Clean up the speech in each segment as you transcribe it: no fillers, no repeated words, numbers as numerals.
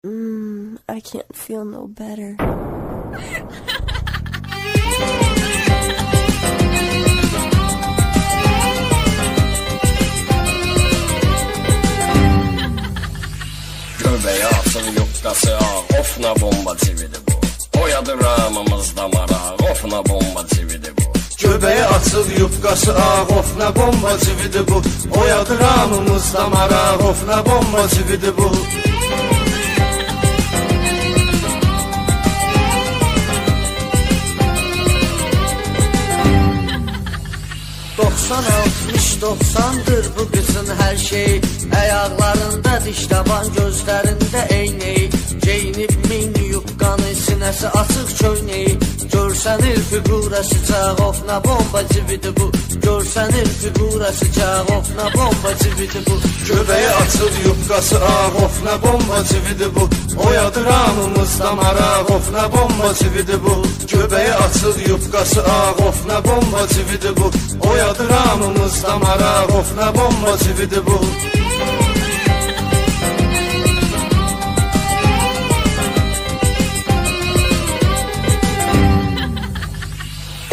I can't feel no better. Göbeği asıl yukkası ağ, ofna bomba çividi bu. Oyadı ramımızda maraq, ofna bomba çividi bu. Göbeği açıl yufqası ağ, ofna bomba cividi bu. Oyadı ramımızda maraq, ofna bomba cividi bu. Doksan 60-90'dır bu qızın hər şeyi. Ayaqlarında diş taban, gözlərində eynəyi. Geyinib mini yufqanı, sinəsi açıq köynəyi. Görsənir figurası caq, ofna bomba cividi bu. Görsənir figurası caq, ofna bomba cividi bu. Göbeği açıl yufqası ağ, ofna bomba cividi bu. Oyadı ramımızda maraq, ofna bomba cividi bu. Göbeği açıl yufqası ağ, ofna bomba cividi bu. Oyadı ramımızda maraq, ofna bomba cividi bu.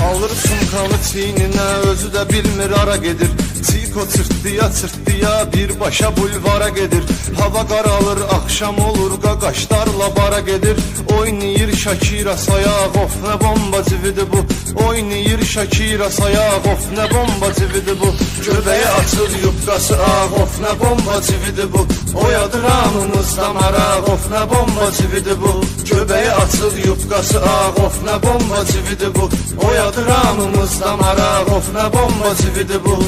Alır sumkalı çiynine, özü də bilmir ara gedir. Çiko çırtdıya birbaşa bulvara gedir. Hava qaralır, axşam olur, qaqaşlarla bara gedir. Oynayır Şakira sayaq, of nə bomba cividi bu. Oynayır Şakira sayaq, of nə bomba cividi bu. Göbeği açıl yufqası ağ, of nə bomba cividi bu. Oyadı ramımızda maraq, of nə bomba cividi bu. Göbeği açıl yufqası ağ, of nə bomba cividi bu. Oyadı ramımızda maraq, of nə bomba cividi bu.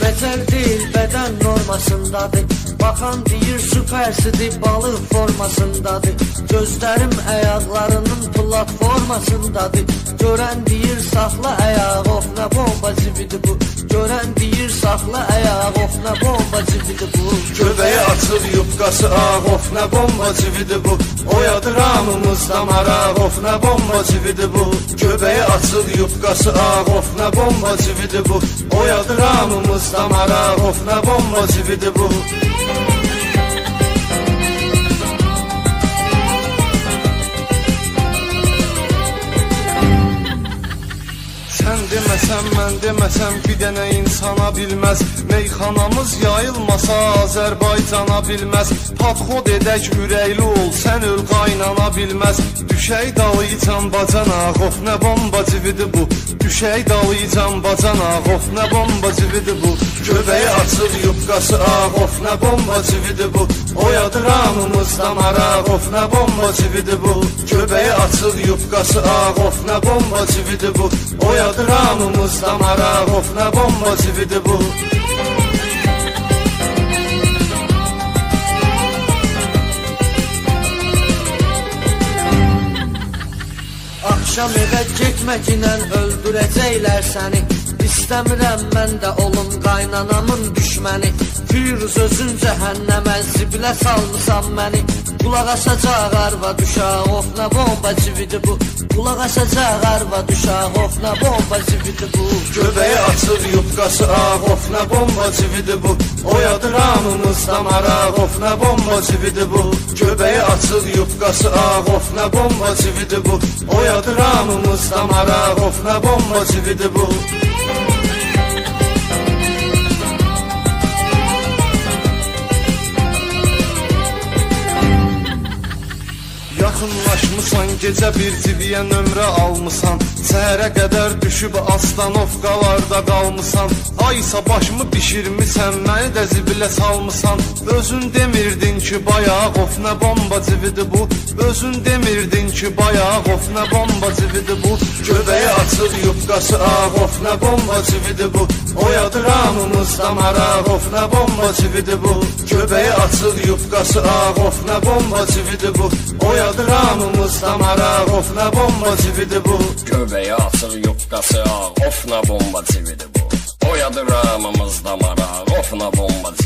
Beter değil, beden normasındadır. Bakan deyir süpersidir, balıq formasındadır. Gözlərim ayaqlarının platformasındadır. Görən deyir saxla ayaq, of nə bomba cividi bu. Görən deyir saxla ayaq, of nə bomba cividi bu. Göbeği açıl yufqası ağ, of nə bomba cividi bu. Oyadı ramımızda maraq, of nə bomba cividi bu. Göbeği açıl yufqası ağ, of nə bomba cividi bu. Oyadı ramımızda maraq, of nə bomba cividi bu. Sən deməsən, mən deməsəm bir dənə insana bilməz. Meyxanamız yayılmasa Azərbaycana bilməz. Padxod edək ürəkli ol, sən öl qaynana bilməz. Düşək dalıcan bacana, of nə bomba cividi bu. Düşək dalıcan bacana, of nə bomba cividi bu. Göbeği açıl yufqası ağ, of nə bomba cividi bu. Oyadı ramımızda maraq, of nə bomba cividi bu. Göbeği açıl yufqası ağ, of nə bomba cividi bu. Oyadı ramımızda maraq, of nə bomba cividi bu. Akşam evə getməklə öldürəcəklər səni. İstəmirəm mən də olum qaynanamın düşməni. Firuz özün cəhənnəmə zibilə salmısan məni. Qulaq asacaq arva düşaq, of nə bomba cividi bu. Qulaq asacaq arva düşaq, of nə bomba cividi bu. Göbeği açıl yufqası ağ, of nə bomba cividi bu. Oyadı ramımızda maraq, of nə bomba cividi bu. Göbeği açıl yufqası ağ, of nə bomba cividi bu. Oyadı ramımızda maraq, of nə bomba cividi bu. Yaxınlaşmısan, gecə bir civiyə nömrə almısan. Səhərə qədər düşüb astanovkalarda qalmısan. Aysa başımı bişirmisən, məni də zibilə salmısan. Özün demirdin ki bayaq, of nə bomba cividi bu. Özün demirdin ki bayaq, of nə bomba cividi bu. Göbeği açıl yufqası ağ, of nə bomba cividi bu. Oyadı ramımızda maraq, of nə bomba cividi bu. Göbeği açıl yufqası ağ, of nə bomba cividi bu. Oyadı ramımızda maraq, of nə bomba cividi bu. Göbeği açıl yufqası ağ, of nə bomba çividi bu. Oyadı ramımızda maraq, of nə bomba çividi bu.